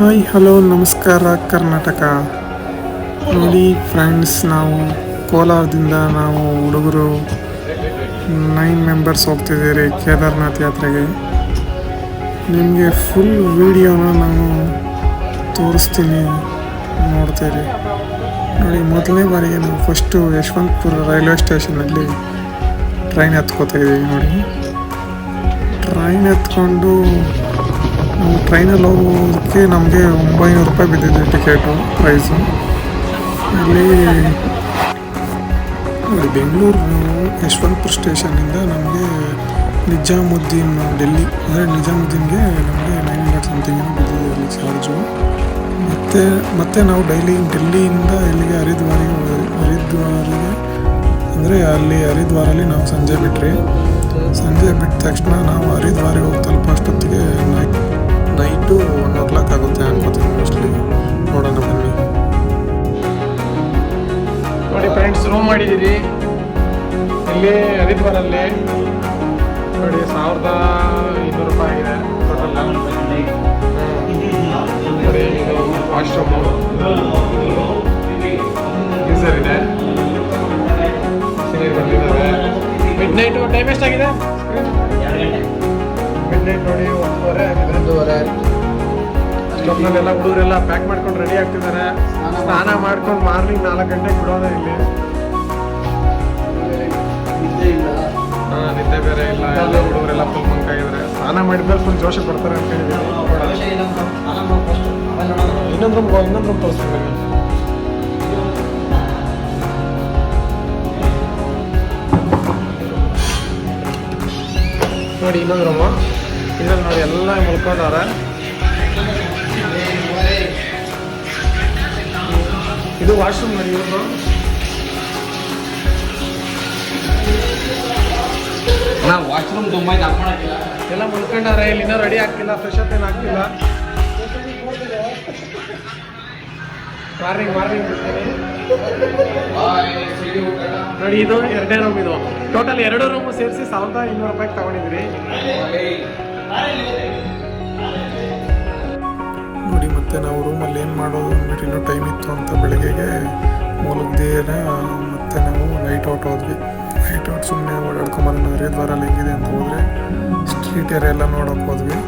Hi hello ನಮಸ್ಕಾರ ಕರ್ನಾಟಕ. ನೋಡಿ friends, ನಾವು ಕೋಲಾರದಿಂದ ನಾವು ಹುಡುಗರು 9 ಮೆಂಬರ್ಸ್ ಹೋಗ್ತಿದ್ದೀರಿ ಕೇದಾರ್ನಾಥ್ ಯಾತ್ರೆಗೆ. ನಿಮಗೆ ಫುಲ್ ವಿಡಿಯೋನ ನಾನು ತೋರಿಸ್ತೀನಿ, ನೋಡ್ತೀರಿ. ನೋಡಿ, ಮೊದಲನೇ ಬಾರಿಗೆ ನಾವು ಫಸ್ಟು ಯಶವಂತಪುರ ರೈಲ್ವೆ ಸ್ಟೇಷನಲ್ಲಿ ಟ್ರೈನ್ ಹತ್ಕೋತಾ ಇದ್ದೀವಿ. ನೋಡಿ, ಟ್ರೈನ್ ಹತ್ಕೊಂಡು ನಾವು ಟ್ರೈನಲ್ಲಿ ಹೋಗೋದಕ್ಕೆ ನಮಗೆ 900 ರೂಪಾಯಿ ಬಿದ್ದಿದೆ ಟಿಕೆಟು ಪ್ರೈಸು. ಇಲ್ಲಿ ಬೆಂಗಳೂರು ಯಶವಂತಪುರ ಸ್ಟೇಷನ್ನಿಂದ ನಮಗೆ ನಿಜಾಮುದ್ದೀನ್ ಡೆಲ್ಲಿ, ಅಂದರೆ ನಿಜಾಮುದ್ದೀನ್ಗೆ ನಮಗೆ 900 ಸಮಥಿಂಗ್ ಬಿದ್ದಿದೆ ಇಲ್ಲಿ ಚಾರ್ಜು. ಮತ್ತು ನಾವು ಡೈಲಿ ಡೆಲ್ಲಿಯಿಂದ ಇಲ್ಲಿಗೆ ಹರಿದ್ವಾರಿಗೆ ಅಂದರೆ ಹರಿದ್ವಾರಲ್ಲಿ ನಾವು ಸಂಜೆ ಬಿಟ್ಟ ತಕ್ಷಣ ನಾವು ಹರಿದ್ವಾರಿಗೆ ಹೋಗಿ ತಲುಪೋಷ್ಟೊತ್ತಿಗೆ ನೈಟು 1 o'clock ಆಗುತ್ತೆ ಅನ್ಕೋತೀನಿ ಮೋಸ್ಟ್ಲಿ. ನೋಡೋಣ ಬನ್ನಿ. ನೋಡಿ ಫ್ರೆಂಡ್ಸ್, ರೂಮ್ ಮಾಡಿದ್ದೀರಿ ಇಲ್ಲಿ ಹರಿದ್ವಾರಲ್ಲಿ. ನೋಡಿ 1200 ರೂಪಾಯಿ ಆಗಿದೆ ಟೋಟಲ್. ನೋಡಿ, ಇದು ವಾಶ್ರೂಮು, ಗೀಸರ್ ಇದೆ, ಸೀನಿಯರ್ ಬಂದಿದ್ದಾರೆ. ಮಿಡ್ ನೈಟು ಟೈಮ್ ಎಷ್ಟಾಗಿದೆ? ಮಿಡ್ ನೈಟ್ ನೋಡಿ 1:30 ಆಗಿದೆ. 1:30 ಅಷ್ಟೊತ್ತಿನಲ್ಲೆಲ್ಲ ಹುಡುಗರೆಲ್ಲ ಪ್ಯಾಕ್ ಮಾಡ್ಕೊಂಡು ರೆಡಿ ಆಗ್ತಿದ್ದಾರೆ. ಸ್ನಾನ ಮಾಡ್ಕೊಂಡು ಮಾರ್ನಿಂಗ್ 4 ಗಂಟೆಗೆ ಬಿಡೋದ ಇಲ್ಲಿ. ನಿದ್ದೆ ಬೇರೆ ಇಲ್ಲ, ಎಲ್ಲ ಹುಡುಗರೆಲ್ಲ ಫುಲ್ ಮಂಕಾಗಿದ್ದಾರೆ. ಸ್ನಾನ ಮಾಡಿದ್ಮೇಲೆ ಫುಲ್ ಜೋಶ ಕೊಡ್ತಾರೆ ಅಂತ ಹೇಳಿದ್ದೀನಿ. ಇನ್ನೊಂದು ರೂಮ್ ತೋರಿಸ್ತೀನಿ. ನೋಡಿ, ಇನ್ನೊಂದು ರೂಮು. ಇದ್ರಲ್ಲಿ ನೋಡಿ ಎಲ್ಲ ಮಲ್ಕೊಂಡವ್ರೆ. ಇದು ವಾಶ್ರೂಮ್ ನೋಡಿ. ಇವರು ವಾಶ್ರೂಮ್ ತುಂಬ ಎಲ್ಲ ಮಲ್ಕೊಂಡವ್ರೆ. ಇಲ್ಲಿ ಇನ್ನೂ ರೆಡಿ ಆಗ್ತಿಲ್ಲ, ಫ್ರೆಶ್ ಅಪ್ ಏನು ಆಗ್ತಿಲ್ಲ. ಮಾರ್ನಿಂಗ್ ಬಿಡ್ತೀನಿ. ನೋಡಿ, ಇದು 2ನೇ ರೂಮ್. ಇದು ಟೋಟಲ್ 2 ರೂಮು ಸೇರಿಸಿ 1200 ರೂಪಾಯಿಗೆ ತಗೊಂಡಿದ್ರಿ. ನೋಡಿ, ಮತ್ತೆ ನಾವು ರೂಮಲ್ಲಿ ಏನು ಮಾಡೋದು ಅಂದ್ಬಿಟ್ಟು ಇನ್ನೂ ಟೈಮ್ ಇತ್ತು ಅಂತ ಬೆಳಗ್ಗೆಗೆ ಮಲಗ್ದೇನೆ ಮತ್ತೆ ನಾವು ನೈಟ್ ಔಟ್ ಹೋದ್ವಿ. ನೈಟ್ ಔಟ್ ಸುಮ್ಮನೆ ಓಡಾಡ್ಕೊಂಬರೋಣ ಹರಿದ್ವಾರಲ್ಲಿ ಹೆಂಗಿದೆ ಅಂತ ಹೋದರೆ ಸ್ಟ್ರೀಟ್ ಏರಿಯಾ ಎಲ್ಲ ನೋಡೋಕೆ ಹೋದ್ವಿ.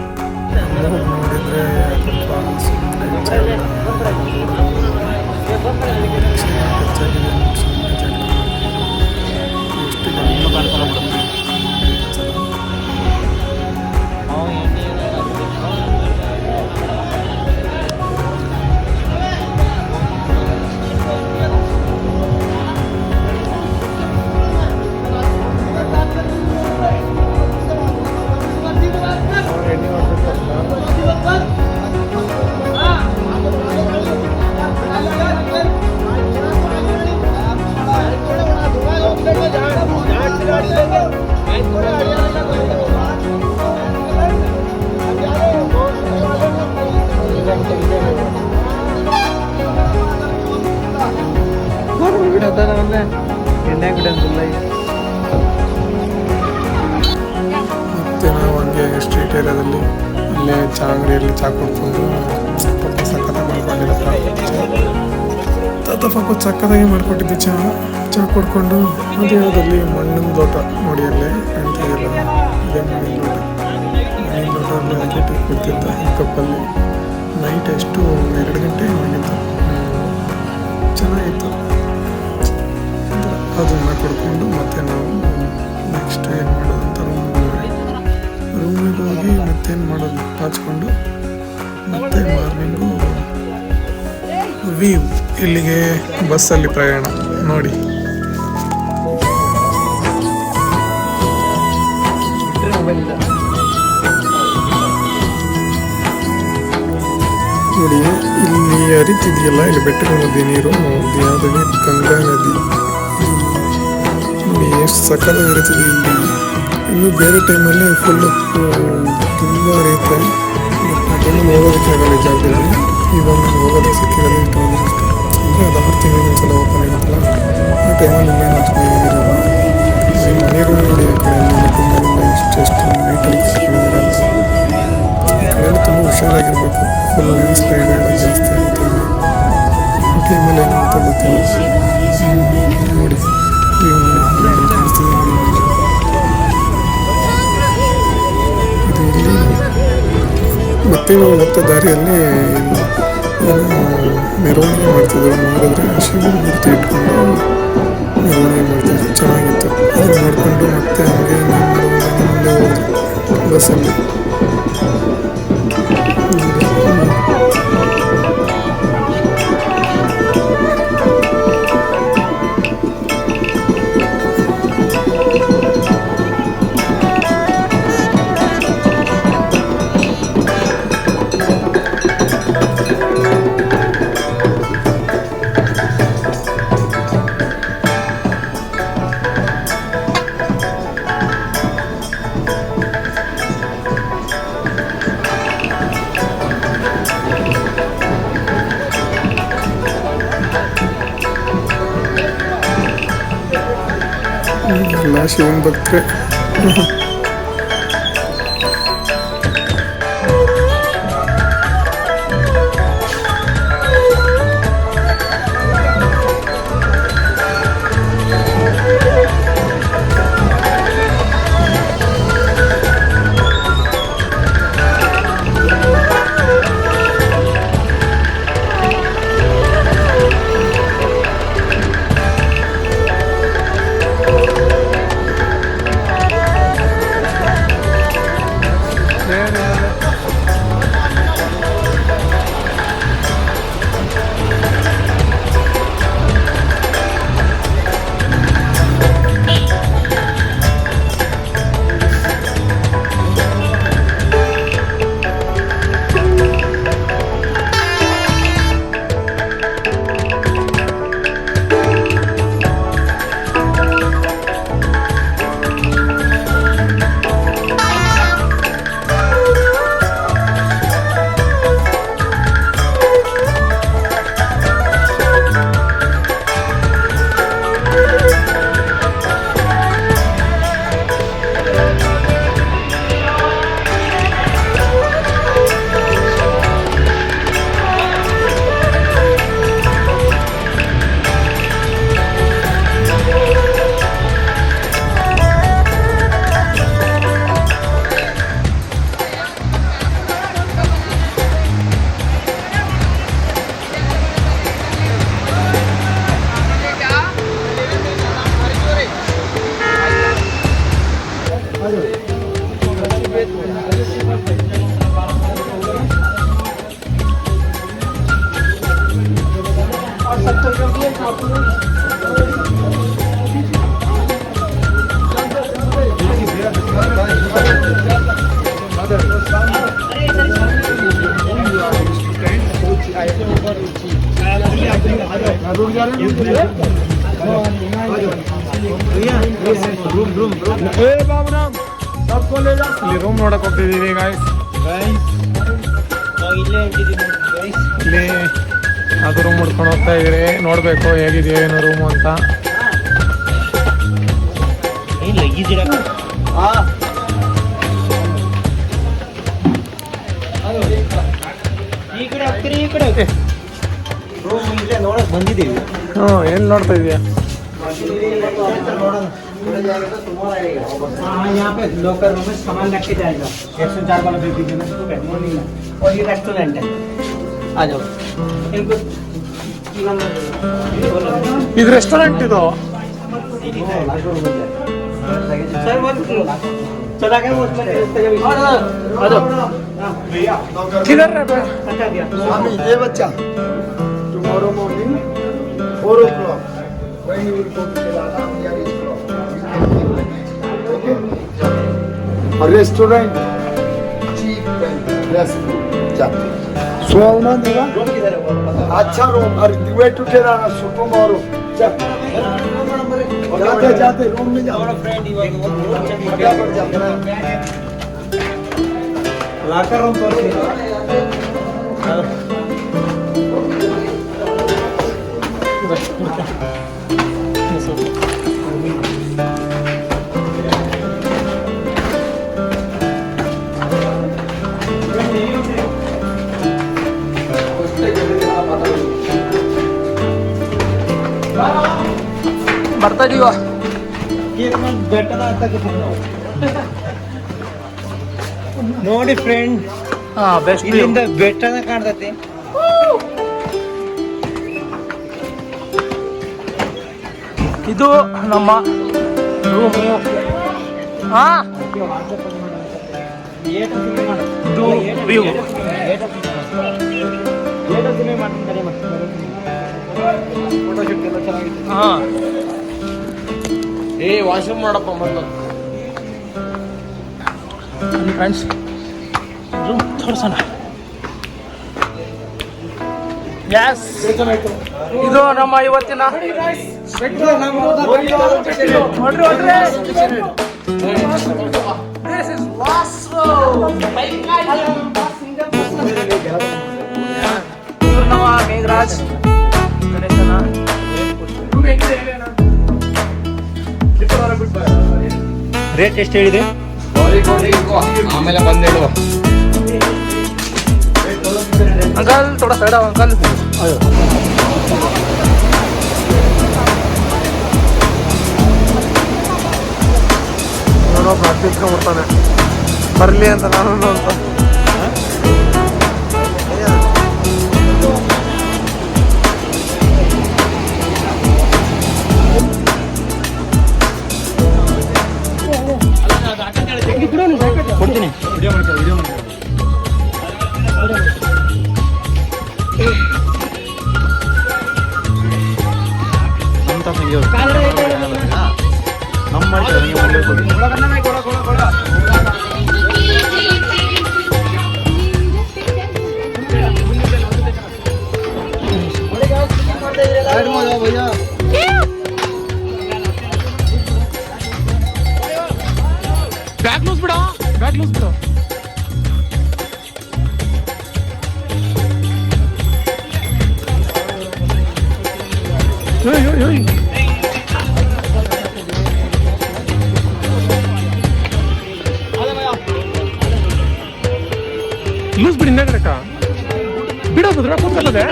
ನೋಡಿದರೆ ಸ್ವಲ್ಪ ಸುಮ್ಮನೆ ಮತ್ತೆ ನಾವು ಹಂಗೆ ಸ್ಟ್ರೀಟ್ ಏರಿಯಾದಲ್ಲಿ ಇಲ್ಲೇ ಅಂಗಡಿಯಲ್ಲಿ ಚಾ ಕುಡ್ಕೊಂಡು ಸಕ್ಕತ್ತಾಗಿ ಮಾಡ್ಕೊಟ್ಟಿದ್ದು ಚಾ ಕುಡ್ಕೊಂಡು ಅದೇ ಯಾವುದಲ್ಲಿ ಮಣ್ಣಿನ ಲೋಟ ನೋಡಿ ಅಲ್ಲೇ ಕಾಣ್ತಿದೆಯಲ್ಲ, ಇದೇ ಮಣ್ಣಿನ ಲೋಟಲ್ಲಿ ಹಾಕಿ ಕೊಡ್ತಿದ್ದ ಈ ಕಪ್ಪಲ್ಲಿ. ನೈಟ್ ಎಷ್ಟು 2 ಗಂಟೆ ಮಾಡಿತ್ತು, ಚೆನ್ನಾಗಿತ್ತು. ಅದನ್ನು ಕೊಡ್ಕೊಂಡು ಮತ್ತೆ ನಾವು ನೆಕ್ಸ್ಟ್ ಏನು ಮಾಡೋದು ಅಂತ ರೂಮಿಗೆ ಹೋಗಿ ಮತ್ತೇನು ಮಾಡೋದು ಹಾಚ್ಕೊಂಡು ಮತ್ತೆ ಮಾರ್ನಿಂಗು ವ್ಯೂ ಇಲ್ಲಿಗೆ ಬಸ್ಸಲ್ಲಿ ಪ್ರಯಾಣ. ನೋಡಿ, ನೋಡಿ ಇಲ್ಲಿ ಹರಿತಿದೆಯಲ್ಲ, ಇಲ್ಲಿ ಬೆಟ್ಟಗಳ ಮಧ್ಯೆ ನೀರು, ಯಾವುದೇ ಗಂಗಾ ನದಿ. ನೋಡಿ ಎಷ್ಟು ಸಕ್ಕತ್ತಾಗಿ ಹರಿತಿದೆ ಇಲ್ಲಿ. ಇನ್ನು ಬೇರೆ ಟೈಮಲ್ಲಿ ಫುಲ್ಲು ತುಂಬ ಹರಿಯುತ್ತೆ. ಟೈಮಲ್ಲಿ ಹೋಗೋದಕ್ಕೆ ಆಗಲ್ಲ ಈ ಜಾಗದಲ್ಲಿ. ಇವಾಗ ಹೋಗೋದಕ್ಕೆ ಸಿಕ್ಕಿರಲ್ಲ ಇಷ್ಟು ಅಷ್ಟೇ. ಅಂದರೆ ಅದು 6 ತಿಂಗಳಿಗೆ ಒಂದ್ಸಲ ಓಪನ್ ಆಗುತ್ತಲ್ಲ, ಆ ಟೈಮಲ್ಲಿ ಇನ್ನೇನು ಹಚ್ಕೊಂಡಿರಲ್ಲ. ಮನೆಗಳು ನೋಡಿ, ಆ ಕಡೆ ತುಂಬ ಎಷ್ಟೆಷ್ಟು ನೈಟಲ್ಲಿ ಸಿಕ್ಕಿದ್ದಾರೆ. ಹೇಳಿ ತುಂಬ ಹುಷಾರಾಗಿರ್ಬೇಕು. ಫುಲ್ ಲ್ಯಾಂಡ್ ಸ್ಲೈಡ್ ಜಾಸ್ತಿ ಆಗುತ್ತೆ ಈ ಟೈಮಲ್ಲಿ ಏನಾಗುತ್ತೆ ಗೊತ್ತಿಲ್ಲ. ನೋಡಿ ಇಲ್ಲಿ ಕಾಣಿಸ್ತಿದೆ ನೋಡಿ. ಇದು ಇಲ್ಲಿ ಮತ್ತೆ ನಾವು ಹೋಗ್ತಾ ದಾರಿಯಲ್ಲಿ ಏನೋ ಮೆರವಣಿಗೆ ಮಾಡ್ತಿದ್ರು. ಮಾಡಿದ್ರೆ ಶಿವನ ಮೂರ್ತಿ ಇಟ್ಕೊಂಡು ಮೆರವಣಿಗೆ ಮಾಡ್ತಿದ್ರು, ಚೆನ್ನಾಗಿತ್ತು. ಅದನ್ನು ನೋಡಿಕೊಂಡು ಮತ್ತೆ ಹಂಗೆ ಮುಂದೆ ಹೋದ್ರು ಬಸ್ಸಲ್ಲಿ. ಎಲ್ಲ ಶಿವನ ಭಕ್ತರೆ. ಇಲ್ಲಿ ರೂಮ್ ನೋಡಕ್ ಹೋಗ್ತಿದೀವಿ ಗಾಯ್ಸ್. ಇಲ್ಲಿ ಅದು ರೂಮ್ ಹುಡ್ಕೊಂಡು ಹೋಗ್ತಾ ಇದ್ರಿ. ನೋಡ್ಬೇಕು ಹೇಗಿದೆಯೋ ಏನು ರೂಮು ಅಂತ. ಬಂದಿದ್ದೀವಿ. ಎಲ್ಲಿ ನೋಡ್ತಾ ಇದೀಯಾ? हाँ यहाँ पे लोकल रूम में सामान रख के जाएगा 104 वाला दे दीजिए ना मॉर्निंग में। और ये रेस्टोरेंट है, आ जाओ इनको ಇದು ರೆಸ್ಟೋರೆಂಟ್ ಇದು. सर वो चला गया वो उसमें आ जाओ भैया किधर है बे? हटा दिया। Swami, ये बच्चा tomorrow morning 4 o'clock when you will go to Kerala, here is clock. Okay? A restaurant cheap and best food. जाते. Swalman देगा? अच्छा रूम और way to Kerala so tomorrow. जाते जाते रूम में जाओ. फटाफट जाते. लाकर रूम पर ಬರ್ತಾ ಇದೀವ. ನೋಡಿ ಫ್ರೆಂಡ್, ಬೆಸ್ಟ್ ಇಲ್ಲಿಂದ ಬೆಟ್ಟನ ಕಾಣ್ತೈತಿ. ಇದು ನಮ್ಮ ರೂಮು. ಇದು ವ್ಯೂ. ವಾಶ್ರೂಮ್ ಮಾಡಪ್ಪ ಮೊದಲು ಫ್ರೆಂಡ್ಸ್, ರೂಮ್ ತೋರ್ಸೋಣ. ಇದು ನಮ್ಮ ಇವತ್ತಿನ ನಮ್ಮ ಮೇಘರಾಜ್ ಗಣೇಶನ ರೇಟ್ ಎಷ್ಟು ಹೇಳಿದೆ? ಆಮೇಲೆ ಬಂದೇಳು अंकल थोड़ा साइड आओ अंकल. ನೋಡೋ ಪ್ರಾರ್ಥಿಸ್ಕೊಂಡ್ಬಿಡ್ತಾನೆ ಬರಲಿ ಅಂತ ನಾನು ಅಂತ. ಕೊಡ್ತೀನಿ. ಬ್ಯಾಗ್ ಲೂಸ್ ಬಿಡ, ಬ್ಯಾಗ್ ಲೂಸ್ ಬಿಡು. ಲೂಸ್ ಬಿಡಿ ಹಿಂದೆಗಡೆಕ ಬಿಡೋದು ಕೂತ್ಕೊಳ್ಳದೆ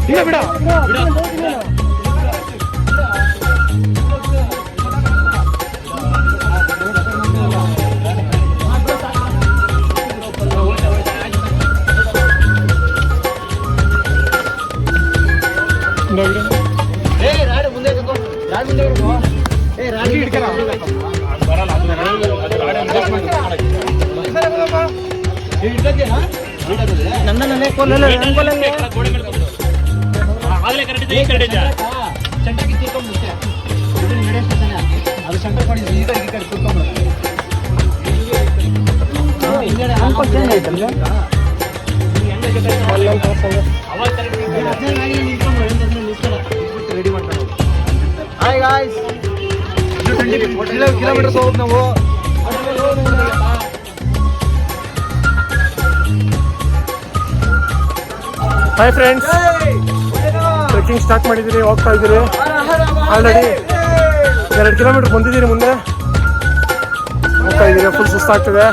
ಇಲ್ಲ ಬಿಡ. ಹಾಯ್ ಗಾಯ್ಸ್, ಕಿಲೋಮೀಟರ್ಸ್ ಹೋಗಿ ನಾವು. ಹಾಯ್ ಫ್ರೆಂಡ್ಸ್, ಟ್ರೆಕ್ಕಿಂಗ್ ಸ್ಟಾರ್ಟ್ ಮಾಡಿದ್ದೀರಿ, ಹೋಗ್ತಾ ಇದ್ದೀರಿ. ಆಲ್ರೆಡಿ 2 ಕಿಲೋಮೀಟರ್ ಬಂದಿದ್ದೀರಿ. ಮುಂದೆ ಹೋಗ್ತಾ ಇದ್ದೀರಿ, ಫುಲ್ ಸುಸ್ತಾಗ್ತದೆ.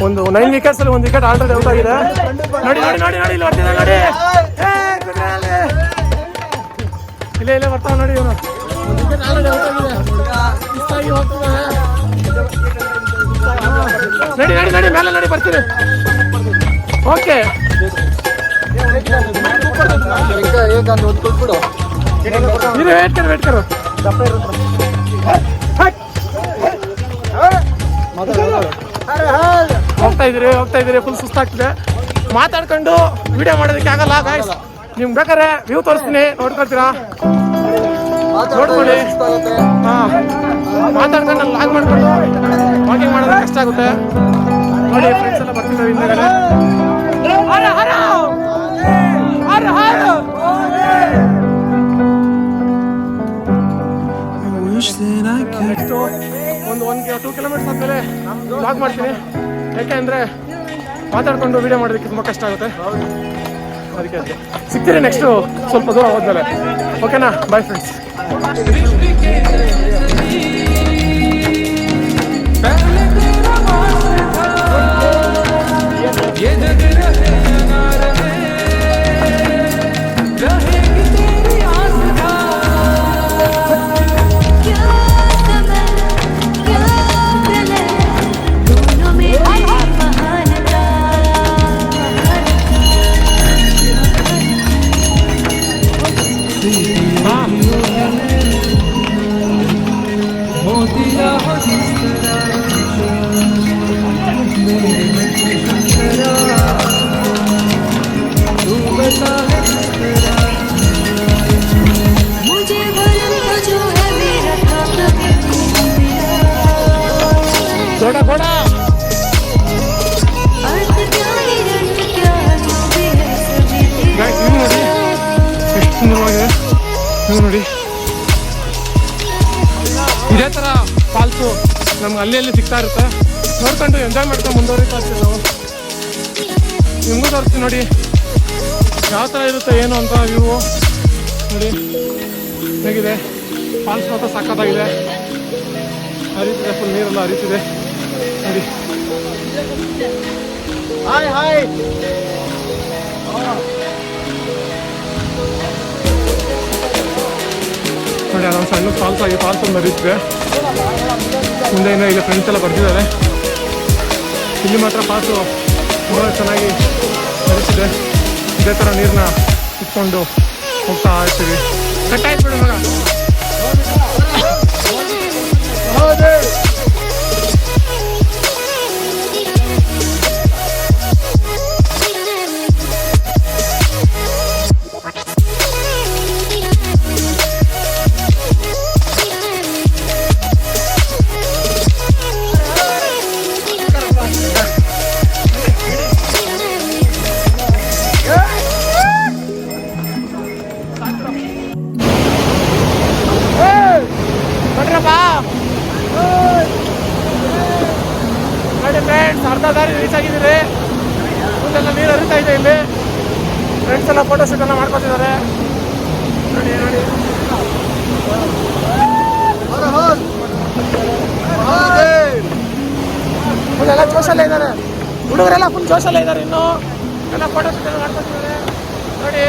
ಒಂದು 9 ವಿಕೆಟ್ಸಲ್ಲಿ 1 ವಿಕೆಟ್ ಆಲ್ರೆಡಿ ಔಟ್ ಆಗಿದೆ. ನೋಡಿ ನೋಡಿ ನೋಡಿ ನೋಡಿ, ಇಲ್ಲಿ ಬರ್ತಿದೆ ನೋಡಿ. ಇಲ್ಲೇ ಬರ್ತಾವ ನೋಡಿ. ಇವನು 1 ವಿಕೆಟ್ ಆಲ್ರೆಡಿ ಔಟ್ ಆಗಿದೆ. ಇಷ್ಟಾಗಿ ಹೋಗ್ತದೆ. ನಡಿ ನಡಿ ನಡಿ, ಮೇಲೆ ನಡಿ, ಬರ್ತೀರಿ. ಓಕೆ, ವೇಟ್ ಕರೋ ವೇಟ್ ಕರೋ. ಹೋಗ್ತಾ ಇದ್ದೀರಿ, ಫುಲ್ ಸುಸ್ತಾಗ್ತದೆ. ಮಾತಾಡ್ಕೊಂಡು ವಿಡಿಯೋ ಮಾಡೋದಕ್ಕೆ ಆಗಲ್ಲ ಗಾಯ್ಸ್. ನಿಮ್ಗೆ ಬೇಕಾದ್ರೆ ವ್ಯೂ ತೋರಿಸ್ತೀನಿ, ನೋಡ್ಕೊಳ್ತೀರಾ, ನೋಡ್ಕೊಳ್ಳಿ. ಹಾಂ, ಮಾತಾಡ್ಕೊಂಡು ಲಾಗ್ ಮಾಡ್ಕೊಂಡು ವಾಕಿಂಗ್ ಮಾಡೋದಕ್ಕೆ ಕಷ್ಟ ಆಗುತ್ತೆ. ನೋಡಿ ಫ್ರೆಂಡ್ಸ್ ಎಲ್ಲ ಬರ್ತಿದ್ದೇವೆ ಹಿಂದೆಗಡೆ. ನೆಕ್ಸ್ಟು ಒಂದು 2 ಕಿಲೋಮೀಟರ್ಸ್ ಆದಮೇಲೆ ಲಾಗ್ ಮಾಡ್ತೀನಿ. ಯಾಕೆ ಅಂದರೆ ಮಾತಾಡ್ಕೊಂಡು ವಿಡಿಯೋ ಮಾಡೋದಕ್ಕೆ ತುಂಬ ಕಷ್ಟ ಆಗುತ್ತೆ. ಅದಕ್ಕೆ ಸಿಗ್ತೀರಿ ನೆಕ್ಸ್ಟು ಸ್ವಲ್ಪ ದೂರ ಹೋದ್ಮೇಲೆ. ಓಕೆನಾ? Boy friends. रहेगी तेरी आस ನೀವು ನೋಡಿ ಇದೇ ಥರ ಫಾಲ್ಸು ನಮ್ಗೆ ಅಲ್ಲಿ ಸಿಗ್ತಾ ಇರುತ್ತೆ. ನೋಡ್ಕೊಂಡು ಎಂಜಾಯ್ ಮಾಡ್ಕೊಂಡು ಮುಂದುವರಿತಾ ಇರ್ತೀವಿ ನಾವು. ನಿಮಗೂ ತೋರಿಸ್ತೀವಿ ನೋಡಿ ಯಾವ ಥರ ಇರುತ್ತೆ ಏನು ಅಂತ ವ್ಯೂ ನೋಡಿ. ಹೇಗಿದೆ ಫಾಲ್ಸ್ ಮಾತ್ರ ಸಖತ್ತಾಗಿದೆ, ಹರಿತಿದೆ, ಫುಲ್ ನೀರೆಲ್ಲ ಹರಿತಿದೆ ನೋಡಿ. Hi hi. ನೋಡಿ ಅದೊಂದು ಸಣ್ಣ ಫಾಲ್ಸ್ ಆಗಿ ಫಾಲ್ಸ್ ಒಂದು ಹರಿತಿದೆ. ಮುಂದೆ ಇನ್ನೂ ಇಲ್ಲಿ ಫ್ರೆಂಡ್ಸ್ ಎಲ್ಲ ಬರ್ತಿದ್ದಾರೆ. ಇಲ್ಲಿ ಮಾತ್ರ ಫಾಲ್ಸು ತುಂಬ ಚೆನ್ನಾಗಿ ಹರಿತಿದೆ. ಇದೇ ಥರ ನೀರನ್ನ ಇಟ್ಕೊಂಡು ಹೋಗ್ತಾ ಇರ್ತೀವಿ. ಕಟ್ಟಾಯ್ತು ಬಿಡು ಮಗ. ನೋಡಿ ಫ್ರೆಂಡ್ಸ್, ಅರ್ಧ ದಾರಿ ರೀಚ್ ಆಗಿದ್ದೀರಿ. ಮುಂದೆಲ್ಲ ನೀರು ಹರಿತಾ ಇದೆ. ಇಲ್ಲಿ ಫ್ರೆಂಡ್ಸ್ ಎಲ್ಲ ಫೋಟೋ ಶೂಟ್ ಎಲ್ಲ ಮಾಡ್ಕೊತಿದ್ದಾರೆ. ನೋಡಿ ನೋಡಿ ಫುಲ್ಲೆಲ್ಲ ಜೋಶಲ್ಲೇ ಇದ್ದಾರೆ ಹುಡುಗರೆಲ್ಲ, ಫುಲ್ ಜೋಶಲ್ಲೇ ಇದ್ದಾರೆ. ಇನ್ನು ಎಲ್ಲ ಫೋಟೋ ಶೂಟ್ ಎಲ್ಲ ಮಾಡ್ಕೊತಿದ್ದಾರೆ. ನೋಡಿ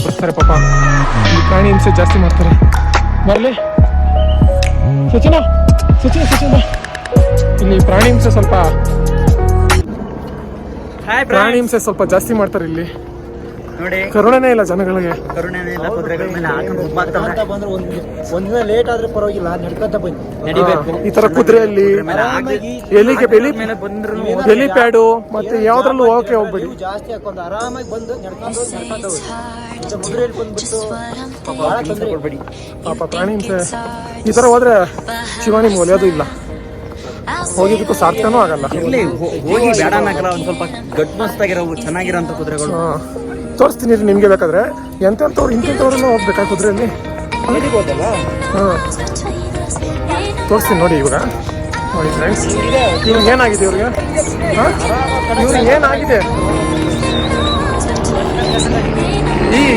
ಬಿಡ್ತಾರೆ ಪಾಪ. ಇಲ್ಲಿ ಪ್ರಾಣಿ ಹಿಂಸೆ ಜಾಸ್ತಿ ಮಾಡ್ತಾರೆ. ಬರಲಿ ಸಚಿನ ಸಚಿನ ಸಚಿನ ಇಲ್ಲಿ ಪ್ರಾಣಿ ಹಿಂಸೆ ಸ್ವಲ್ಪ ಜಾಸ್ತಿ ಮಾಡ್ತಾರೆ ಇಲ್ಲಿ. ನೋಡಿ ಕರುಣೆನೇ ಇಲ್ಲ ಜನಗಳಿಗೆ. ಕರುಣೆನೇ ಇಲ್ಲ. ಕುದುರೆಗಳ ಮೇಲೆ ಹಾಕೊಂಡು ಬಂದ್ರೆ ಒಂದಿನ ಲೇಟ್ ಆದ್ರೆ ಪರವಾಗಿಲ್ಲ, ನಡ್ಕೊಂತ ಬನ್ನಿ, ನಡಿಬೇಕು. ಈ ತರ ಕುದುರೆಯಲ್ಲಿ ಹೆಲಿಪ್ಯಾಡು ಮತ್ತೆ ಯಾವ್ದ್ರಲ್ಲೂ ಹೋಗಕ್ಕೆ ಹೋಗ್ಬೇಡಿ. ಜಾಸ್ತಿ ಹಾಕೊಂಡು ಆರಾಮಾಗಿ ಬಂದು ನಡ್ಕೊಂಡು ಕುದುರೆಯಲ್ಲಿ ಬಂದ್ಬಿಟ್ಟು ಬಹಳ ತೊಂದರೆ ಕೊಡ್ಬೇಡಿ ಪಾಪ. ಪ್ರಾಣಿ ಹಿಂಸೆ ಈ ತರ ಹೋದ್ರೆ ಶಿವಾನಿ ಒಲಿಯೋದು ಇಲ್ಲ, ಹೋಗಿದ್ದಕ್ಕೂ ಸಾರ್ಥನೂ ಆಗಲ್ಲ. ಹೋಗಿ ಬೇಡ ಅನ್ನಕಲ್ಲ, ಒಂದ್ ಸ್ವಲ್ಪ ಗಟ್ ಮಸ್ತಾಗಿರೋ ಚೆನ್ನಾಗಿರೋಂಥ ಕುದುರೆಗಳು ತೋರಿಸ್ತೀನಿ ನಿಮ್ಗೆ ಬೇಕಾದ್ರೆ. ಎಂತೆಂಥವ್ರು ಇಂಥವ್ರನ್ನ ಹೋಗ್ಬೇಕಾ ಕುದುರೆಯಲ್ಲಿ? ಹಾಂ ತೋರಿಸ್ತೀನಿ ನೋಡಿ. ಇವಾಗ ನೋಡಿ ಫ್ರೆಂಡ್ಸ್, ಇವ್ರಿಗೆ ಏನಾಗಿದೆ? ಇವ್ರಿಗೆ ಇವ್ರಿಗೆ ಏನಾಗಿದೆ?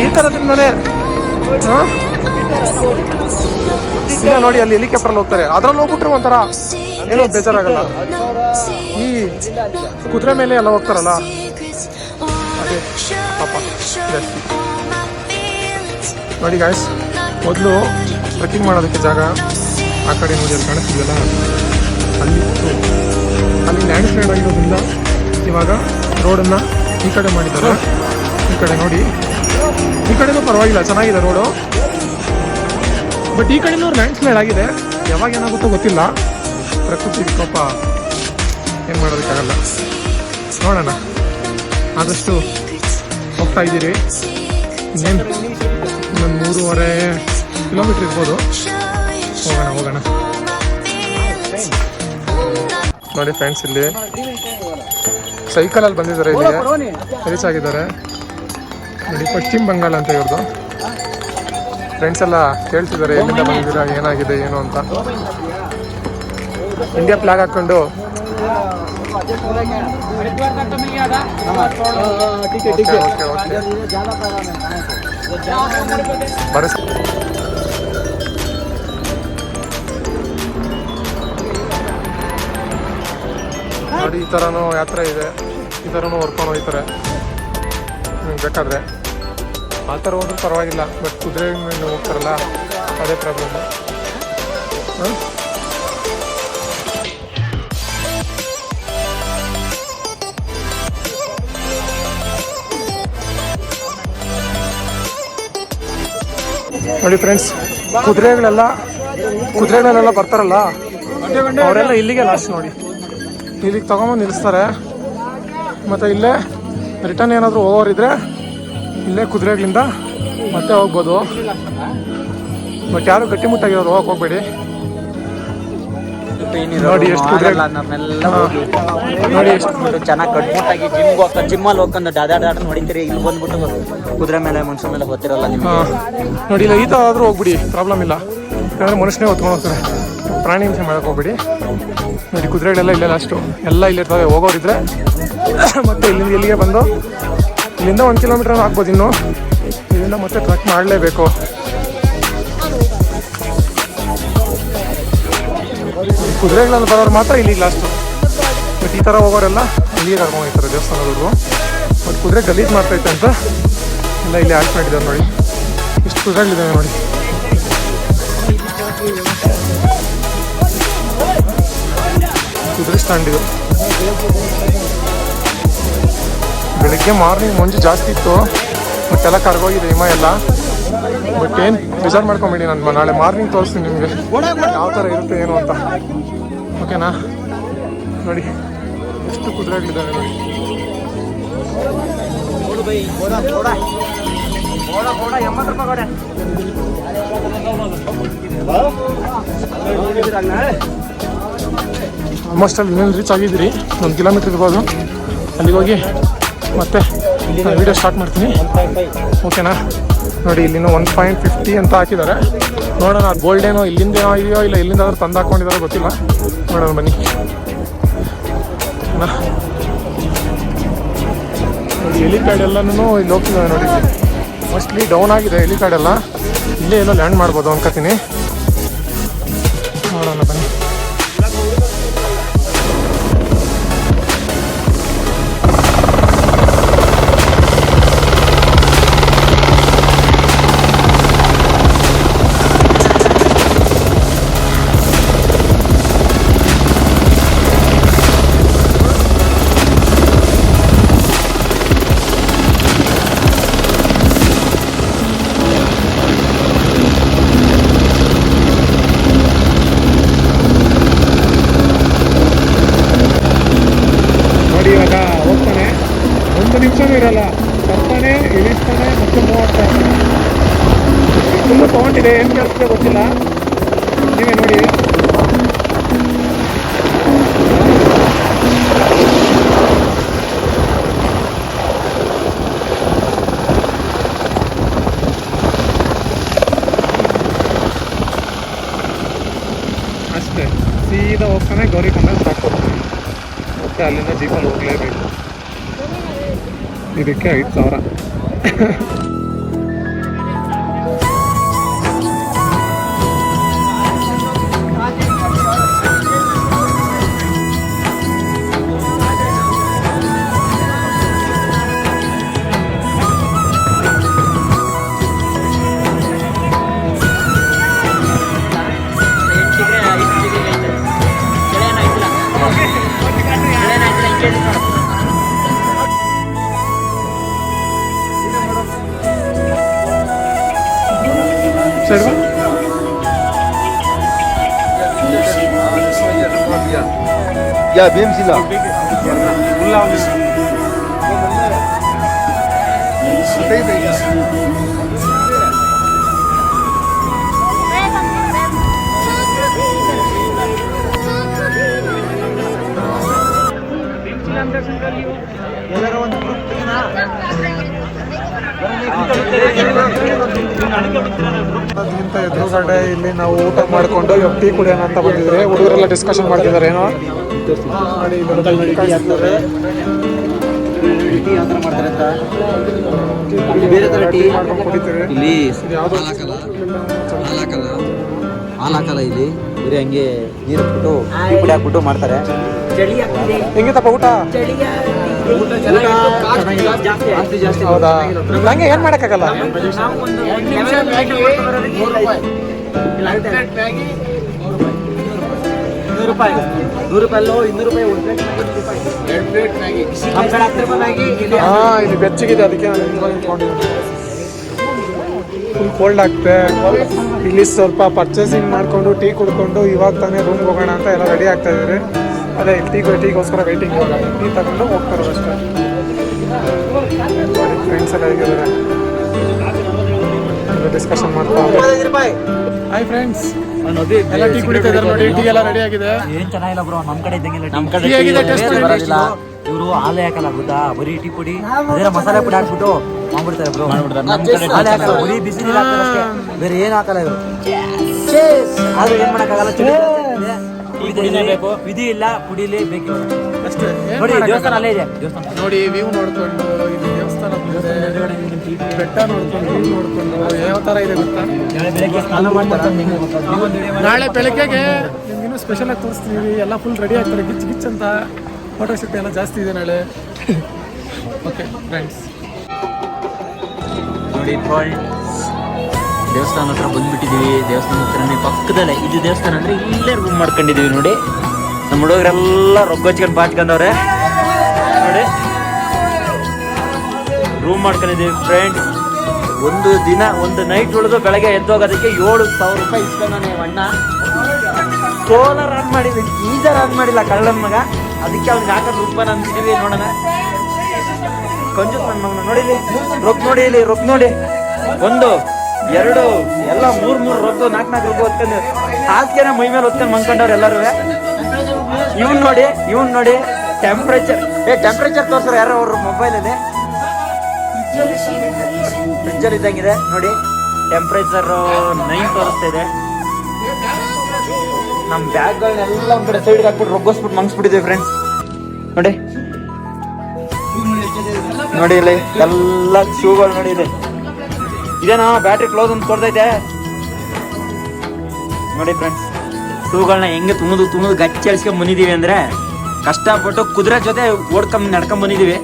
ಈ ಥರದಿಂದಲೇ ಹಾಂ ಇಲ್ಲ ನೋಡಿ, ಅಲ್ಲಿ ಹೆಲಿಕಾಪ್ಟರ್ ಹೋಗ್ತಾರೆ, ಅದ್ರಲ್ಲಿ ಹೋಗ್ಬಿಟ್ರೆ ಒಂಥರ ಏನೋ ಬೇಜಾರಾಗಲ್ಲ. ಈ ಕುದುರೆ ಮೇಲೆ ಎಲ್ಲ ಹೋಗ್ತಾರಲ್ಲ, ಅದೇ ಪಾಪ ಜಾಸ್ತಿ. ನೋಡಿ ಗಾಯ್ಸ್, ಮೊದಲು ಟ್ರೆಕ್ಕಿಂಗ್ ಮಾಡೋದಕ್ಕೆ ಜಾಗ ಆ ಕಡೆ ನೋಡಿ, ಅಲ್ಲಿ ಕಾಣಿಸ್ತಿದೆಯಲ್ಲ, ಅಲ್ಲಿ ಲ್ಯಾಂಡ್ ಸ್ಲೈಡ್ ಆಗಿರೋದ್ರಿಂದ ಇವಾಗ ರೋಡನ್ನು ಈ ಕಡೆ ಮಾಡಿದ್ದಾರೆ. ಈ ಕಡೆ ನೋಡಿ, ಈ ಕಡೆನೂ ಪರವಾಗಿಲ್ಲ, ಚೆನ್ನಾಗಿದೆ ರೋಡು. ಬಟ್ ಈ ಕಡೆನೂ ಲ್ಯಾಂಡ್ ಸ್ಲೈಡ್ ಆಗಿದೆ. ಯಾವಾಗ ಏನಾಗುತ್ತೋ ಗೊತ್ತಿಲ್ಲ. ಪ್ರಕೃತಿ ವಿಕೋಪ ಏನು ಮಾಡೋದಕ್ಕಾಗಲ್ಲ. ನೋಡೋಣ, ಆದಷ್ಟು ಹೋಗ್ತಾ ಇದ್ದೀರಿ. ಇನ್ನೇನು ಇನ್ನೊಂದು 3.5 ಕಿಲೋಮೀಟ್ರ್ ಇರ್ಬೋದು. ಹೋಗೋಣ. ನೋಡಿ ಫ್ರೆಂಡ್ಸ್, ಇಲ್ಲಿ ಸೈಕಲಲ್ಲಿ ಬಂದಿದ್ದಾರೆ, ಇಲ್ಲಿಗೆ ರೀಚ್ ಆಗಿದ್ದಾರೆ. ನೋಡಿ, ಪಶ್ಚಿಮ ಬಂಗಾಳ ಅಂತ ಇವ್ರದ್ದು. ಫ್ರೆಂಡ್ಸ್ ಎಲ್ಲ ಕೇಳ್ತಿದ್ದಾರೆ ಎಲ್ಲಿಂದ ಬಂದಿದ್ದೀರಾ, ಏನಾಗಿದೆ ಏನು ಅಂತ. ಇಂಡಿಯಾ ಫ್ಲಾಗ್ ಹಾಕ್ಕೊಂಡು ಓಕೆ ಬರೀ ನೋಡಿ ಈ ಥರನೂ ಯಾತ್ರೆ ಇದೆ, ಈ ಥರನೂ ಹೊರ್ಕೊಂಡು ಹೋಗ್ತಾರೆ ನಿಮ್ಗೆ ಬೇಕಾದರೆ. ಆ ಥರ ಹೋದ್ರೂ ಪರವಾಗಿಲ್ಲ, ಬಟ್ ಕುದುರೆ ಮೇಲೆ ಹೋಗ್ತಾರಲ್ಲ ಅದೇ ಪ್ರಾಬ್ಲಮ್ಮು. ನೋಡಿ ಫ್ರೆಂಡ್ಸ್, ಕುದುರೆಗಳೆಲ್ಲ ಬರ್ತಾರಲ್ಲ ಅವರೆಲ್ಲ ಇಲ್ಲಿಗೆ ಲಾಸ್ಟ್ ನೋಡಿ, ಇಲ್ಲಿಗೆ ತೊಗೊಂಬಂದು ನಿಲ್ಲಿಸ್ತಾರೆ. ಮತ್ತು ಇಲ್ಲೇ ರಿಟರ್ನ್ ಏನಾದರೂ ಹೋಗೋರಿದ್ರೆ ಇಲ್ಲೇ ಕುದುರೆಗಳಿಂದ ಮತ್ತೆ ಹೋಗ್ಬೋದು. ಬಟ್ ಯಾರು ಗಟ್ಟಿಮುಟ್ಟಾಗಿರೋರು ಹೋಗ್ಬೇಡಿ. ನೋಡಿ ಎಷ್ಟು ಕುದುರೆ, ನೋಡಿ ಎಷ್ಟು ಚೆನ್ನಾಗಿ ಕಟ್ಬಿಟ್ಟಾಗಿ ಜಿಮ್ಮಲ್ಲಿ ಹೋಗ್ಕೊಂಡು ಡಾಡಾಡ ಹೊಡಿತೀರಿ. ಇಲ್ಲಿ ಬಂದ್ಬಿಟ್ಟು ಕುದುರೆ ಮೇಲೆ ಮನುಷ್ಯ ಮೇಲೆ ಗೊತ್ತಿರಲ್ಲ ನಿಮ್ಗೆ. ನೋಡಿ ಇಲ್ಲ ಈ ಥರ ಆದರೂ ಹೋಗ್ಬಿಡಿ, ಪ್ರಾಬ್ಲಮ್ ಇಲ್ಲ. ಯಾಕಂದರೆ ಮನುಷ್ಯನೇ ಹೊತ್ಕೊಂಡು ಹೋಗ್ತಾರೆ, ಪ್ರಾಣಿ ಹಿಂಸೆ ಮಾಡೋಕೆ ಹೋಗ್ಬಿಡಿ. ನೋಡಿ ಕುದುರೆಗಳೆಲ್ಲ ಇಲ್ಲೇ ಲಾಸ್ಟು, ಎಲ್ಲ ಇಲ್ಲಿರ್ತವೆ. ಹೋಗೋರಿದ್ರೆ ಮತ್ತೆ ಇಲ್ಲಿಗೆ ಬಂದು ಇಲ್ಲಿಂದ 1 ಕಿಲೋಮೀಟರ್ ಆಗ್ಬೋದು. ಇನ್ನು ಇಲ್ಲಿಂದ ಮತ್ತೆ ಟ್ರಕ್ ಮಾಡಲೇಬೇಕು. ಕುದುರೆಗಳಲ್ಲಿ ಬರೋರು ಮಾತ್ರ ಇಲ್ಲಿಗೆ ಲಾಸ್ಟು. ಬಟ್ ಈ ಥರ ಹೋಗೋರೆಲ್ಲ ಇಲ್ಲಿಗೆ ಕರ್ಕೊಂಡು ಹೋಗ್ತಾರೆ ದೇವಸ್ಥಾನದವ್ರು. ಮತ್ತು ಕುದುರೆ ಗಲೀಜು ಮಾಡ್ತೈತೆ ಅಂತ ಎಲ್ಲ ಇಲ್ಲಿ ಆ್ಯಕ್ಟ್ ಮಾಡಿದ್ದಾರೆ. ನೋಡಿ ಎಷ್ಟು ಕುದುರೆಗಳಿದ್ದಾವೆ ನೋಡಿ. ಕುದುರೆ ಸ್ಟ್ಯಾಂಡ್ ಇದು. ಬೆಳಗ್ಗೆ ಮಾರ್ನಿಂಗ್ ಮಂಜು ಜಾಸ್ತಿ ಇತ್ತು, ಮತ್ತೆಲ್ಲ ಕರ್ಗೋಗಿದೆ ಹಿಮ ಎಲ್ಲ. ಬಟ್ ಏನು ರಿಸರ್ವ್ ಮಾಡ್ಕೊಂಬಿಡಿ, ನಾನು ನಾಳೆ ಮಾರ್ನಿಂಗ್ ತೋರಿಸ್ತೀನಿ ನಿಮಗೆ ಯಾವ ಥರ ಇರುತ್ತೆ ಏನು ಅಂತ. ಓಕೆನಾ? ನೋಡಿ ಎಷ್ಟು ಕುದುರೆಗಳಿದ್ದಾವೆ ನೋಡಿ. ಆಲ್ಮೋಸ್ಟ್ ಅಲ್ಲಿ ಇನ್ನೊಂದು ರೀಚ್ ಆಗಿದ್ದೀರಿ, 1 ಕಿಲೋಮೀಟ್ರ್ ಇರ್ಬೋದು. ಅಲ್ಲಿಗೆ ಹೋಗಿ ಮತ್ತೆ ವೀಡಿಯೋ ಸ್ಟಾರ್ಟ್ ಮಾಡ್ತೀನಿ. ಓಕೆನಾ? ನೋಡಿ ಇಲ್ಲಿನೂ 1.50 ಅಂತ ಹಾಕಿದ್ದಾರೆ. ನೋಡೋಣ ಅದು ಗೋಲ್ಡ್ ಏನೋ ಇಲ್ಲಿಂದ ಏನೋ ಇದೆಯೋ ಇಲ್ಲ ಇಲ್ಲಿಂದಾದ್ರೂ ತಂದು ಹಾಕ್ಕೊಂಡಿದ್ದಾರೋ ಗೊತ್ತಿಲ್ಲ. ನೋಡೋಣ ಬನ್ನಿ. ನೋಡಿ ಹೆಲಿಪ್ಯಾಡ್ ಎಲ್ಲನೂ ಇಲ್ಲಿ ಹೋಗ್ತಿದ್ದಾವೆ ನೋಡಿ. ಮೋಸ್ಟ್ಲಿ ಡೌನ್ ಆಗಿದೆ ಹೆಲಿಪ್ಯಾಡ್ ಎಲ್ಲ. ಇಲ್ಲೇ ಎಲ್ಲೋ ಲ್ಯಾಂಡ್ ಮಾಡ್ಬೋದು ಅನ್ಕೋತೀನಿ. ನೋಡೋಣ ಬನ್ನಿ. ಇವಾಗ ಹೋಗ್ತಾನೆ, 1 ನಿಮಿಷನೂ ಇರಲ್ಲ, ಬರ್ತಾನೆ, ಇಳಿಸ್ತಾನೆ, ಮತ್ತೆ ಹೋಗ್ತಾನೆ. ತುಂಬ ತೊಗೊಂಡಿದೆ, ಏನು ಕೆಲಸ ಗೊತ್ತಿಲ್ಲ, ನೀವೇ ನೋಡಿ. ಅಷ್ಟೇ ಸೀದಾ ಹೋಗ್ತಾನೆ, ಗೌರಿಕೊಂಡ ಸಾಕು. ಮತ್ತೆ ಅಲ್ಲಿಂದ ಜೀಪಲ್ಲಿ ಹೋಗಲೇಬೇಕು. ಇದಕ್ಕೆ 5,000. Ya benim silah. ಅದಕ್ಕಿಂತ ಎದುರುಗಡೆ ಇಲ್ಲಿ ನಾವು ಊಟ ಮಾಡಿಕೊಂಡು ಇವಾಗ ಟೀ ಕುಡಿಯೋಣ ಅಂತ ಬಂದಿದ್ರೆ ಹುಡುಗರೆಲ್ಲ ಡಿಸ್ಕಷನ್ ಮಾಡ್ತಿದ್ದಾರೆ ಏನೋ ನೋಡಿ. ಟೀ ಯಾವ ಥರ ಮಾಡ್ತಾರೆ ಅಂತ. ಇಲ್ಲಿ ಬೇರೆ ಥರ ಟೀ ಮಾಡ್ಕೊಂಡು ಕುಡಿತಾರೆ. ಇಲ್ಲಿ ಇದು ಯಾವುದೋ ಹಾಲು ಹಾಕಲ್ಲ ಇಲ್ಲಿ, ಬರೀ ಹಂಗೆ ನೀರು ಹಾಕ್ಬಿಟ್ಟು ಟೀ ಪುಡಿ ಹಾಕ್ಬಿಟ್ಟು ಮಾಡ್ತಾರೆ. ಹೆಂಗಿತ್ತಪ್ಪ ಊಟ? ಜಾಸ್ತಿ ಹೌದಾ? ನಂಗೆ ಏನು ಮಾಡೋಕ್ಕಾಗಲ್ಲ. 100 ರೂಪಾಯಿ 200 ರೂಪಾಯಿ ನಮ್ಮ ಕಡೆ 10 ರೂಪಾಯಿ ಮ್ಯಾಗಿ ಇಲ್ಲಿ ಹಾಂ, ಇದು ಬೆಚ್ಚಗಿದೆ, ಅದಕ್ಕೆ ನಾನು ನಿಂತ್ಕೊಂಡಿದ್ದೀನಿ. Full cold ಆಗ್ತೆ. ಇಲ್ಲಿ ಸ್ವಲ್ಪ ಪರ್ಚೇಸಿಂಗ್ ಮಾಡಿಕೊಂಡು ಟೀ ಕುಡ್ಕೊಂಡು ಇವಾಗ ತಾನೇ ರೂಮ್ಗೆ ಹೋಗೋಣ ಅಂತ ಎಲ್ಲ ರೆಡಿ ಆಗ್ತಾ ಇದ್ದಾರೆ. ಅದೇ ಇಲ್ಲಿ ಟೀಗೋಸ್ಕರ ವೆಯ್ಟಿಂಗ್. ಇವಾಗ ಟೀ ತಗೊಂಡು ಹೋಗ್ತಾರೆ ಅಷ್ಟೇ. ಫ್ರೆಂಡ್ಸ್ ಎಲ್ಲ ಹೇಗಿದ್ದಾರೆ ಡಿಸ್ಕಷನ್ ಮಾಡ್ತಾ. 15 ರೂಪಾಯಿ. ಹಾಯ್ ಫ್ರೆಂಡ್ಸ್, ಎಲ್ಲ ಟೀ ಕುಡಿತಾ ಇದ್ದಾರೆ ನೋಡಿ. ಟೀ ಎಲ್ಲ ರೆಡಿ ಆಗಿದೆ. ಏನ್ ಚೆನ್ನಾಗಿಲ್ಲ ಬ್ರೋ, ನಮ್ಮ ಕಡೆ ಇದ್ದಂಗಿಲ್ಲ. ನಮ್ಮ ಕಡೆ ಟೀ ಆಗಿದೆ, ಟೇಸ್ಟ್ ಬರೋದಿಲ್ಲ. ಇವರು ಹಾಲು ಹಾಕಲ್ಲ ಗೊತ್ತಾ, ಬರೀ ಟೀ ಪುಡಿ ಅದೇ ಮಸಾಲೆ ಪುಡಿ ಹಾಕ್ಬಿಟ್ಟು ಮಾಡ್ಬಿಡ್ತಾರೆ ಬ್ರೋ. ಹಾಲು ಹಾಕಲ್ಲ, ಬರೀ ಬಿಸಿ ನೀರು ಹಾಕ್ತಾರೆ ಅಷ್ಟೇ, ಬೇರೆ ಏನು ಹಾಕಲ್ಲ ಇವರು. ಆದ್ರೆ ಏನ್ ಮಾಡಕ್ಕಾಗಲ್ಲ, ಬೇಕು ವಿಧಿ ಇಲ್ಲ, ಕುಡಿಲೇ ಬೇಕು ಅಷ್ಟೇ. ನೋಡಿ. ದೇವಸ್ಥಾನ ಅಲ್ಲೇ ಇದೆ. ದೇವಸ್ಥಾನ ನೋಡಿ, ವ್ಯೂ ನೋಡ್ಕೊಂಡು, ಇದು ದೇವಸ್ಥಾನ ಬೆಟ್ಟ ನೋಡ್ಕೊಂಡು, ವ್ಯೂ ನೋಡ್ಕೊಂಡು ಯಾವ ಥರ ಇದೆ ಗೊತ್ತಾ. ಬೆಳಗ್ಗೆ ಸ್ನಾನ ಮಾಡ್ತಾರೆ. ನಾಳೆ ಬೆಳಗ್ಗೆಗೆ ನಿಮ್ಗೆ ಇನ್ನೂ ಸ್ಪೆಷಲ್ ಆಗಿ ತೋರಿಸ್ತೀವಿ. ಎಲ್ಲ ಫುಲ್ ರೆಡಿ ಆಗ್ತಾರೆ, ಗಿಚ್ ಗಿಚ್ ಅಂತ. ಫೋಟೋ ಶೂಟ್ ಎಲ್ಲ ಜಾಸ್ತಿ ಇದೆ ನಾಳೆ. ಓಕೆ ಫ್ರೆಂಡ್ಸ್, ನೋಡಿ ದೇವಸ್ಥಾನ ಹತ್ರ ಬಂದ್ಬಿಟ್ಟಿದೀವಿ. ದೇವಸ್ಥಾನ ಹತ್ರನೇ ಪಕ್ಕದಲ್ಲೇ ಇದು ದೇವಸ್ಥಾನ. ಅಂದ್ರೆ ಇಲ್ಲೇ ರೂಮ್ ಮಾಡ್ಕೊಂಡಿದೀವಿ ನೋಡಿ. ನಮ್ಮ ಹುಡುಗರೆಲ್ಲ ರೊಗ್ಗೊಚ್ಕೊಂಡು ಬಾಚ್ಕೊಂಡವ್ರೆ ನೋಡಿ. ರೂಮ್ ಮಾಡ್ಕೊಂಡಿದೀವಿ ಫ್ರೆಂಡ್ಸ್. ಒಂದು ದಿನ ಒಂದು ನೈಟ್ ಉಳಿದು ಬೆಳಗ್ಗೆ ಎದ್ದೋಗೋದಕ್ಕೆ 7,000 ರೂಪಾಯಿ ಇಸ್ಕೊಂಡಾನೆ ಅಣ್ಣ. ಸೋಲಾರ್ ಆನ್ ಮಾಡಿದ್ವಿ, ಗೀಜರ್ ಆನ್ ಮಾಡಿಲ್ಲ ಕಳ್ಳನ ಮಗ. ಅದಕ್ಕೆ ಅವ್ನಿಗೆ ಹಾಕೋದು ರೂಪಾಯಿ ಅಂತಿದೀವಿ. ನೋಡೋಣ ಕಂಜೂಸ್ ನನ್ನ ಮಗನ. ನೋಡಿ ಇಲ್ಲಿ ರೊಕ್ಕ ನೋಡಿ, ಇಲ್ಲಿ ರೊಕ್ಕ ನೋಡಿ. 1 2 ಎಲ್ಲ 3 ರೊಕ್ಕ 4 ರೊಕ್ಕ ಹೊತ್ಕೊಂಡು ಹಾಸಿಗೆನ ಮೈ ಮೇಲೆ ಹೊತ್ಕೊಂಡು ಮನ್ಕೊಂಡವ್ರು ಎಲ್ಲರೂ. ಇವ್ನು ನೋಡಿ ಟೆಂಪ್ರೇಚರ್ ತೋರ್ಸ್ತಾರೆ ಯಾರೋ ಅವ್ರ ಮೊಬೈಲಲ್ಲಿ. ಫ್ರಿಜ್ಜಲ್ಲಿ ಇದ್ದಂಗಿದೆ ನೋಡಿ, ಟೆಂಪ್ರೇಚರ್ 9 ತೋರಿಸ್ತಾ ಇದೆ. ನಮ್ಮ ಬ್ಯಾಗ್ಗಳನ್ನೆಲ್ಲ ಒಂದ್ ಕಡೆ ಸೈಡ್ಗೆ ಹಾಕ್ಬಿಟ್ಟು ರೊಗ್ಗಿಸ್ಬಿಟ್ಟು ಮಂಗಿಸ್ಬಿಟ್ಟಿದ್ದೀವಿ ಫ್ರೆಂಡ್ಸ್. ನೋಡಿ ಇಲ್ಲಿ ಎಲ್ಲ ಶೂಗಳು ನೋಡಿ. ಇದೇನಾ ಬ್ಯಾಟ್ರಿ ಕ್ಲೋಸ್ ಅಂತ ಕೊಡ್ತೈತೆ ನೋಡಿ ಫ್ರೆಂಡ್ಸ್. ಶೂಗಳನ್ನ ಹೆಂಗೆ ತುಮದು ಗಚ್ಚಿ ಅಳಿಸ್ಕೊಂಡ್ ಬಂದಿದೀವಿ ಅಂದ್ರೆ, ಕಷ್ಟಪಟ್ಟು ಕುದುರೆ ಜೊತೆ ನಡ್ಕೊಂಡ್ ಬಂದಿದೀವಿ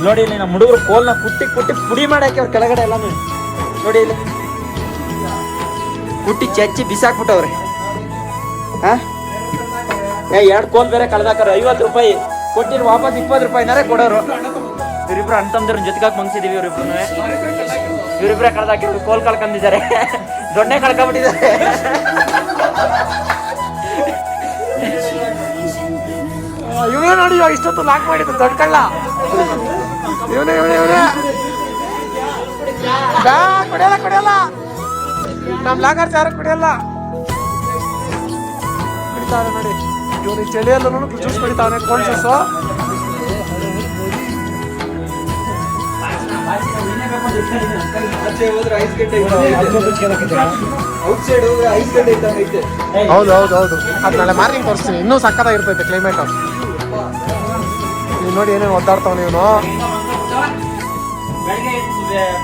ನೋಡಿ. ಇಲ್ಲಿ ನಮ್ಮ ಹುಡುಗರು ಕೋಲ್ನ ಕುಟ್ಟಿ ಪುಡಿ ಮಾಡಾಕಿ ಅವ್ರ ಕೆಳಗಡೆ ಎಲ್ಲ ನೋಡಿ. ಇಲ್ಲಿ ಕುಟ್ಟಿ ಚಚ್ಚಿ ಬಿಸಾಕ್ಬಿಟ್ಟವ್ರೆ. 2 ಕೋಲ್ ಬೇರೆ ಕಳೆದಾಕರು. 50 ರೂಪಾಯಿ ಕೊಟ್ಟಿರು, ವಾಪಸ್ 20 ರೂಪಾಯಿನಾರೆ ಕೊಡೋರು. ಇವರಿಬ್ರು ಅಣ್ತಂದ್ರ ಜೊತೆಗಾಗಿ ಮಂಗಿಸಿದೀವಿ. ಇವರಿಬ್ರೆ ಕಳೆದಾಕಿದ್ರು, ಕೋಲ್ ಕಳ್ಕೊಂಡಿದ್ದಾರೆ, ದೊಣ್ಣೆ ಕಳ್ಕೊಂಡ್ಬಿಟ್ಟಿದ್ದಾರೆ. ಇವನೇ ನೋಡಿ, ಇಷ್ಟೊತ್ತು ಲಾಕ್ ಮಾಡಿದ್ದು ದೊಡ್ಡ ಕಳ್ಳ ಇವನೇ. ಕುಡಿಯಲ್ಲ ನಮ್ಮ ಲಾಕರ್ಸ್ ಯಾರು ಕುಡಿಯಲ್ಲ. ಕುಡಿತಾವೆ ನೋಡಿ ಇವನು. ಚಳಿಯಲ್ಲೂ ಜ್ಯೂಸ್ ಕುಡಿತಾವನೆ, ಕೋಲ್ಡ್ ಜ್ಯೂಸು. ಹೌದು, ಅದು ನಾಳೆ ಮಾರ್ನಿಂಗ್ ತೋರಿಸ್ತೀನಿ. ಇನ್ನೂ ಸಕ್ಕತ್ತಾಗಿರ್ತೈತೆ ಕ್ಲೈಮೇಟ್. ನೀವು ನೋಡಿ ಏನೇನು ಒದ್ದಾಡ್ತಾವ ಇವನು.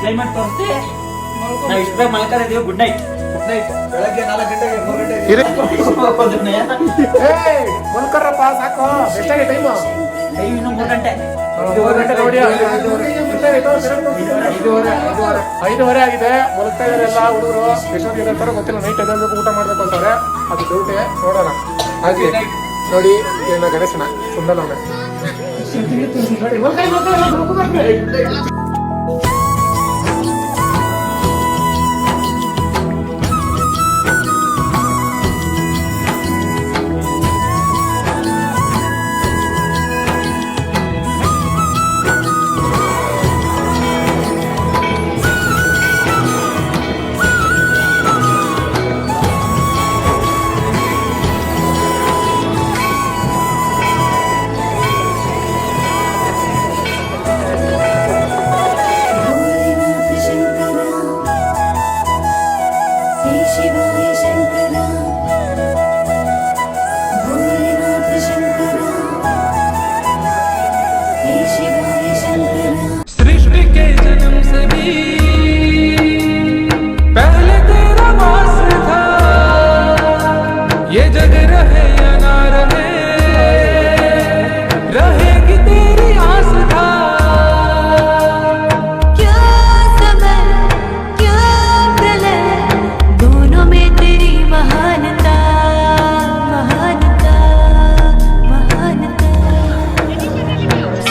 ಕ್ಲೈಮೇಟ್ ತೋರಿಸ್ತಿ ನಾವು ಇಷ್ಟ ಬೇಗ ಮಲ್ಕೊಂಡಿದ್ದೀವಿ. Good night. ಬೆಳಗ್ಗೆ 4 ಗಂಟೆಗೆ 3 ಗಂಟೆ ಮಲ್ಕರಪ್ಪ ಸಾಕು. ಎಷ್ಟಾಗಿದೆ ಟೈಮು? ಇನ್ನೂ 3 ಗಂಟೆ. 3 ಗಂಟೆ ನೋಡಿ. 5:30 ಆಗಿದೆ. ಮಲಗ್ತಾ ಇದಾರೆ ಎಲ್ಲ ಹುಡುಗರು. ಎಷ್ಟೊತ್ತಿಗೆ ಇರ್ತಾರೋ ಗೊತ್ತಿಲ್ಲ. ನೈಟ್ ಎದ್ದೇಳ್ಬೇಕು, ಊಟ ಮಾಡ್ಬೇಕು ಅಂತಾರೆ. ಅದು ಡೌಟೇ. ನೋಡೋಣ. ಹಾಗೆ ನೋಡಿ ಏನು ಗಣೇಶನ ಸುಂದರ ನೋಡಿ.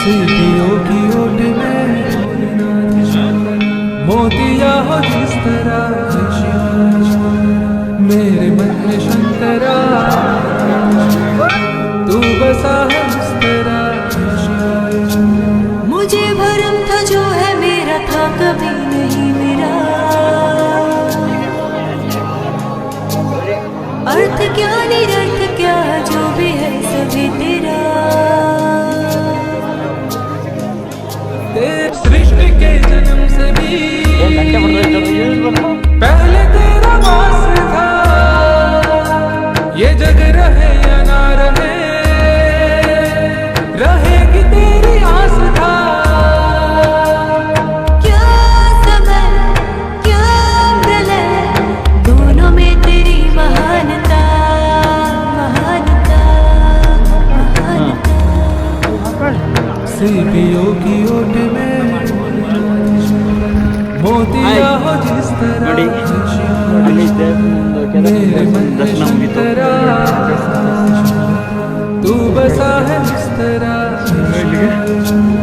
सीढ़ियों की ओट में मोतिया हो जिस तरह मेरे मन में शंकरा तू बसा है उस तरह मुझे भरम था जो है मेरा था कभी नहीं मेरा अर्थ क्या निरर्थ क्या जो भी है सभी तेरा सृष्टि के जन्म से भी पहले तेरा वास था ये जग रहे या ना रहे रहेगी तेरी आस था क्या समय क्या प्रलय दोनों में तेरी महानता महानता महानता सीढ़ियों की ओट में मोतिया हो जिस तरह मेरे मन में शंकरा तू बसा है इस तरह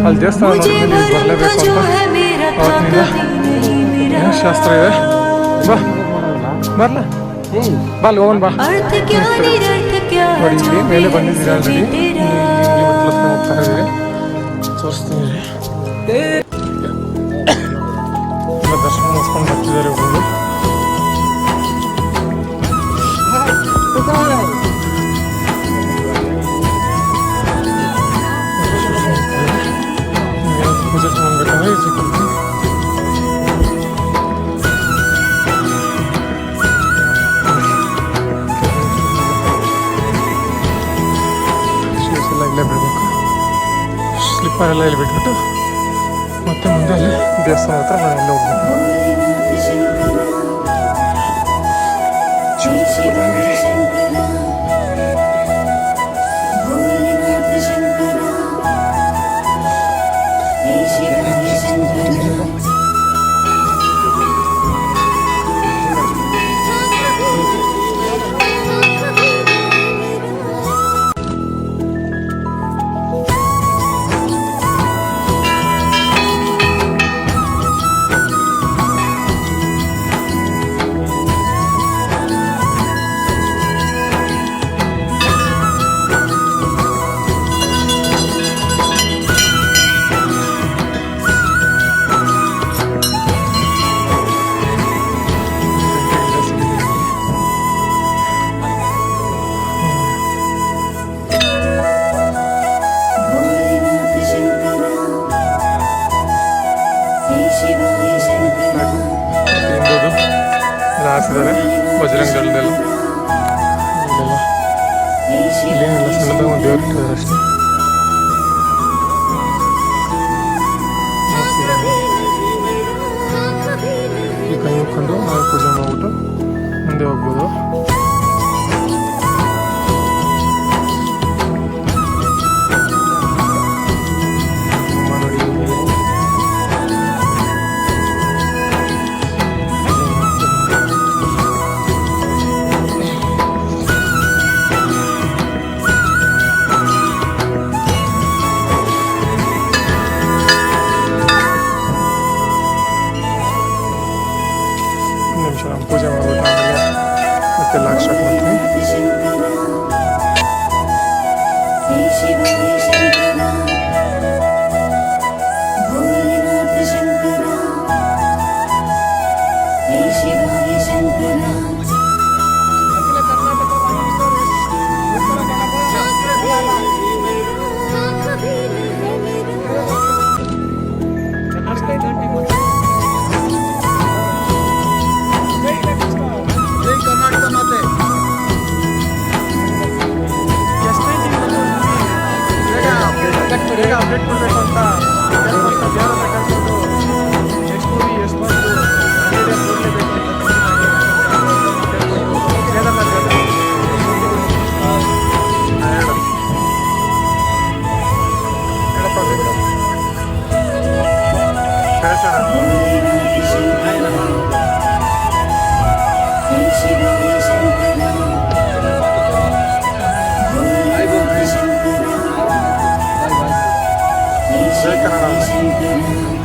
ಅಲ್ಲಿ ದೇವಸ್ಥಾನ मुझे ನೋಡಿದ್ಮೇಲೆ ಇಲ್ಲಿ भरम था ಬರಲೇಬೇಕು जो ಅಂತ है मेरा था ಅವತ್ತಿನಿಂದ कभी नहीं मेरा ಏನು ಶಾಸ್ತ್ರ ಇದೆ ಬಾ ಬರ್ಲ ಬಾ ಅಲ್ಲಿ ಹೋಗೋಣ ಬಾ अर्थ क्या निरर्थ क्या ನೋಡಿ जो ಇಲ್ಲಿ भी ಮೇಲೆ है ಬಂದಿದ್ದೀರಾ सभी ಆಲ್ರೆಡಿ तेरा ಹೋಗ್ತಾ ಇದ್ದೀರಿ ತೋರಿಸ್ತೀನಿ ರೀ ಎಲ್ಲ ದರ್ಶನ ಮುಗಿಸ್ಕೊಂಡು ಬರ್ತಿದ್ದಾರೆ ಹುಡುಗರು ಪೂಜೆ ಮಾಡ್ಬೇಕಂದ್ರೆ ಈ ಸಿಕ್ಕುತ್ತೆ ಶೂಸ್ ಎಲ್ಲ ಇಲ್ಲೇ ಬಿಡಬೇಕು ಸ್ಲಿಪ್ಪರ್ ಎಲ್ಲ ಇಲ್ಲಿ ಬಿಟ್ಬಿಟ್ಟು ಮತ್ತೆ ಮುಂದೆ ಅಲ್ಲಿ ದೇವಸ್ಥಾನ ಹತ್ರ ನಾನು ಎಲ್ಲ ಹೋಗ್ಬೇಕು ಹಿಂದೋದು ಎಲ್ಲ ಹಾಸಿದ್ದಾರೆ ಬಜರಂಗ್ ದಳದೆಲ್ಲ ಇಲ್ಲೆಲ್ಲ ಇಲ್ಲೇನಿಲ್ಲ ಸಣ್ಣದಾಗ ಒಂದು ದೇವ್ರು ಇಟ್ಟಿದ್ದಾರೆ ಅಷ್ಟೇ ಈ ಕೈ ಮುಕ್ಕೊಂಡು ನಾವು ಪೂಜೆ ಮಾಡ್ಬಿಟ್ಟು ಮುಂದೆ ಹೋಗ್ಬೋದು ಅಮ್ಮ ನೋಡಿ ಹಿಂಗಿದೆ. ಒಂದು ನಿಮಿಷ ನಾವು ಪೂಜೆ ಮಾಡ್ಬಿಟ್ಟು ಆಮೇಲೆ ಮತ್ತೆ ಲಾಕ್ ಸ್ಟಾರ್ಟ್ ಮಾಡ್ತೀವಿ ಬೇಗ ಅಪ್ಡೇಟ್ ಕೊಡಬೇಕು ಅಂತ ನೆಕ್ಸ್ಟ್ ಮೂವಿ ಎಷ್ಟು ಬಂತು 100 days ನೋಡಲೇಬೇಕು ಕನ್ನಡ